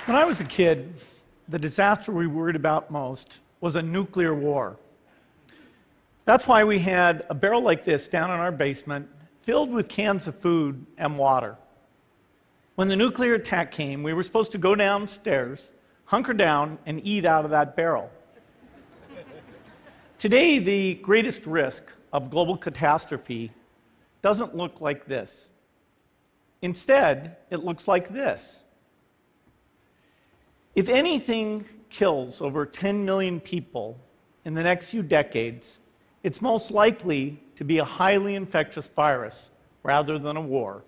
When I was a kid, the disaster we worried about most was a nuclear war. That's why we had a barrel like this down in our basement, filled with cans of food and water. When the nuclear attack came, we were supposed to go downstairs, hunker down, and eat out of that barrel. Today, the greatest risk of global catastrophe doesn't look like this. Instead, it looks like this. If anything kills over 10 million people in the next few decades, it's most likely to be a highly infectious virus rather than a war.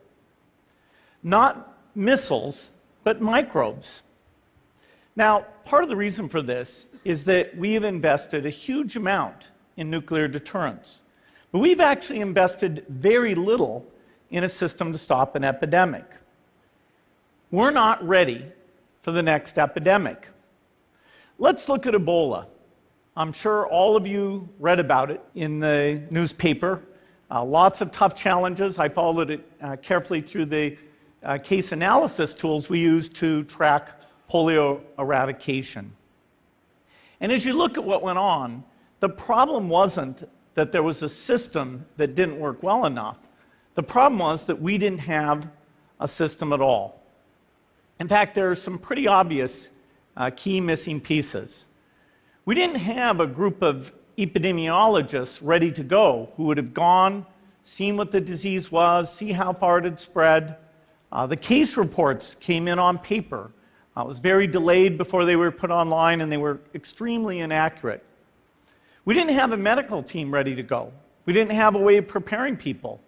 Not missiles, but microbes. Now, part of the reason for this is that we have invested a huge amount in nuclear deterrence, but we've actually invested very little in a system to stop an epidemic. We're not ready for the next epidemic. Let's look at Ebola. I'm sure all of you read about it in the newspaper. Lots of tough challenges. I followed it carefully through the case analysis tools we use to track polio eradication. And as you look at what went on, the problem wasn't that there was a system that didn't work well enough. The problem was that we didn't have a system at all. In fact, there are some pretty obvious key missing pieces. We didn't have a group of epidemiologists ready to go who would have gone, seen what the disease was, see how far it had spread. The case reports came in on paper. It was very delayed before they were put online, and they were extremely inaccurate. We didn't have a medical team ready to go. We didn't have a way of preparing people.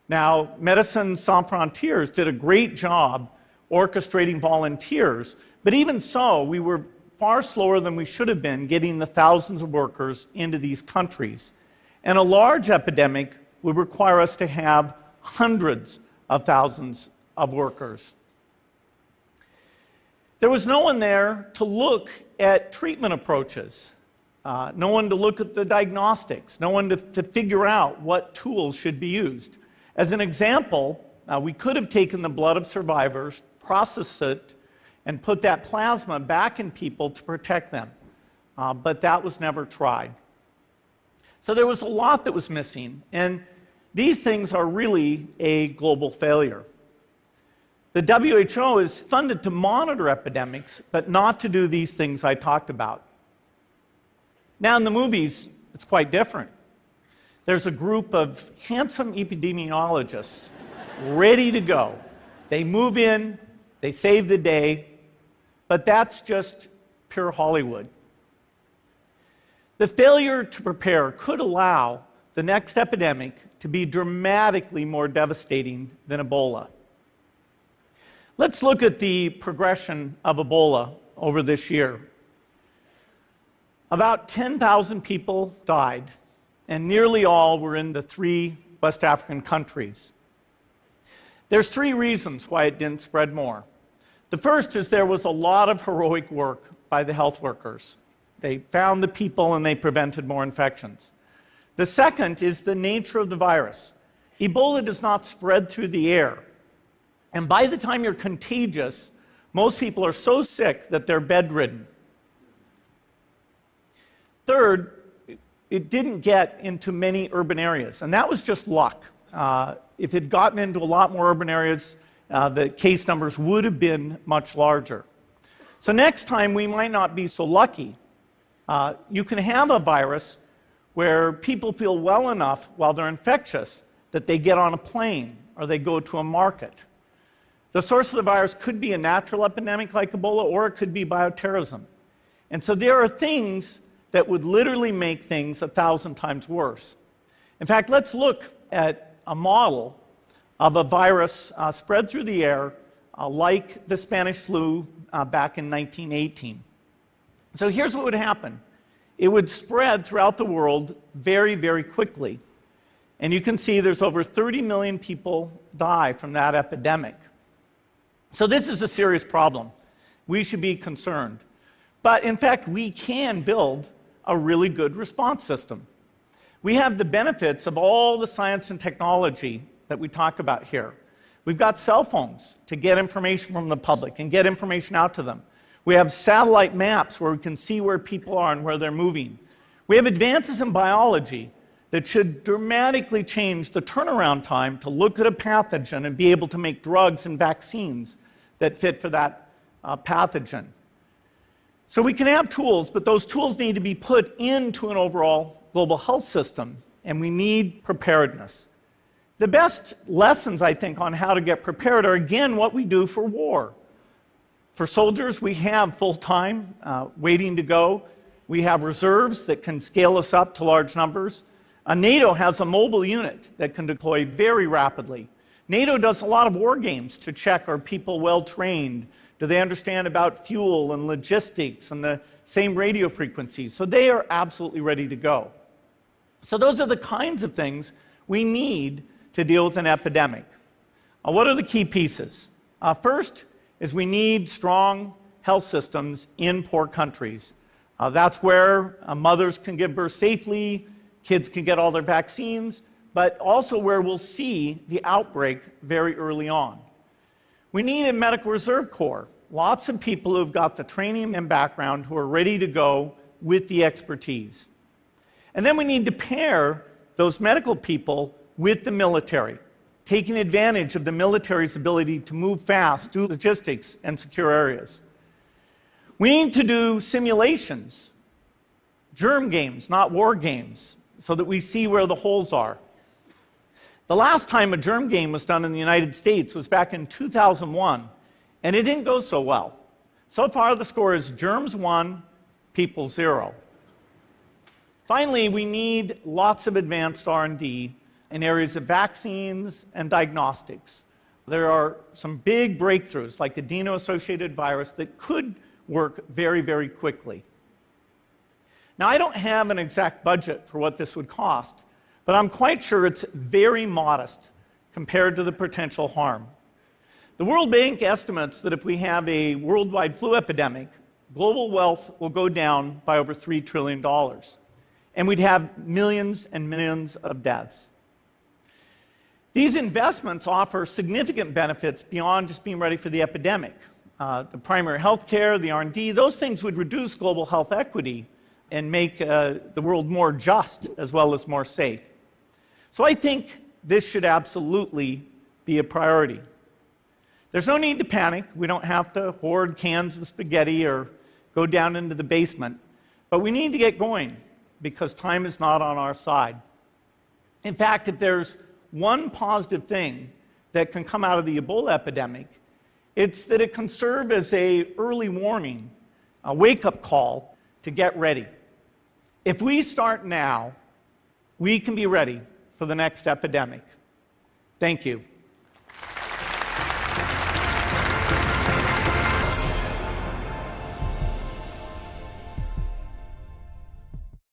Now, Médecins Sans Frontières did a great job orchestrating volunteers, but even so, we were far slower than we should have been getting the thousands of workers into these countries. And a large epidemic would require us to have hundreds of thousands of workers. There was no one there to look at treatment approaches, no one to look at the diagnostics, no one to figure out what tools should be used. As an example, we could have taken the blood of survivors, processed it, and put that plasma back in people to protect them. But that was never tried. So there was a lot that was missing, and these things are really a global failure. The WHO is funded to monitor epidemics, but not to do these things I talked about. Now, in the movies, it's quite different. There's a group of handsome epidemiologists ready to go. They move in, they save the day, but that's just pure Hollywood. The failure to prepare could allow the next epidemic to be dramatically more devastating than Ebola. Let's look at the progression of Ebola over this year. About 10,000 people died, and nearly all were in the 3 West African countries. There's 3 reasons why it didn't spread more. The first is there was a lot of heroic work by the health workers. They found the people and they prevented more infections. The second is the nature of the virus. Ebola does not spread through the air. And by the time you're contagious, most people are so sick that they're bedridden. Third, it didn't get into many urban areas, and that was just luck. If it had gotten into a lot more urban areas, the case numbers would have been much larger. So next time, we might not be so lucky. You can have a virus where people feel well enough while they're infectious that they get on a plane or they go to a market. The source of the virus could be a natural epidemic like Ebola, or it could be bioterrorism. And so there are things that would literally make things 1,000 times worse. In fact, let's look at a model of a virus spread through the air like the Spanish flu back in 1918. So here's what would happen. It would spread throughout the world very, very quickly. And you can see there's over 30 million people die from that epidemic. So this is a serious problem. We should be concerned. But in fact, we can build a really good response system. We have the benefits of all the science and technology that we talk about here. We've got cell phones to get information from the public and get information out to them. We have satellite maps where we can see where people are and where they're moving. We have advances in biology that should dramatically change the turnaround time to look at a pathogen and be able to make drugs and vaccines that fit for that pathogen. So we can have tools, but those tools need to be put into an overall global health system, and we need preparedness. The best lessons, I think, on how to get prepared are, again, what we do for war. For soldiers, we have full-time waiting to go. We have reserves that can scale us up to large numbers. NATO has a mobile unit that can deploy very rapidly. NATO does a lot of war games to check, are people well trained? Do they understand about fuel and logistics and the same radio frequencies? So they are absolutely ready to go. So those are the kinds of things we need to deal with an epidemic. What are the key pieces? First is we need strong health systems in poor countries. That's where mothers can give birth safely, kids can get all their vaccines, but also where we'll see the outbreak very early on. We need a medical reserve corps, lots of people who've got the training and background who are ready to go with the expertise. And then we need to pair those medical people with the military, taking advantage of the military's ability to move fast, do logistics, and secure areas. We need to do simulations, germ games, not war games, so that we see where the holes are. The last time a germ game was done in the United States was back in 2001, and it didn't go so well. So far, the score is germs 1, people 0. Finally, we need lots of advanced R&D in areas of vaccines and diagnostics. There are some big breakthroughs, like the adeno-associated virus, that could work very, very quickly. Now, I don't have an exact budget for what this would cost, but I'm quite sure it's very modest compared to the potential harm. The World Bank estimates that if we have a worldwide flu epidemic, global wealth will go down by over $3 trillion, and we'd have millions and millions of deaths. These investments offer significant benefits beyond just being ready for the epidemic. The primary health care, the R&D, those things would reduce global health equity and make the world more just as well as more safe. So I think this should absolutely be a priority. There's no need to panic. We don't have to hoard cans of spaghetti or go down into the basement. But we need to get going because time is not on our side. In fact, if there's one positive thing that can come out of the Ebola epidemic, it's that it can serve as an early warning, a wake-up call to get ready. If we start now, we can be ready for the next epidemic. Thank you.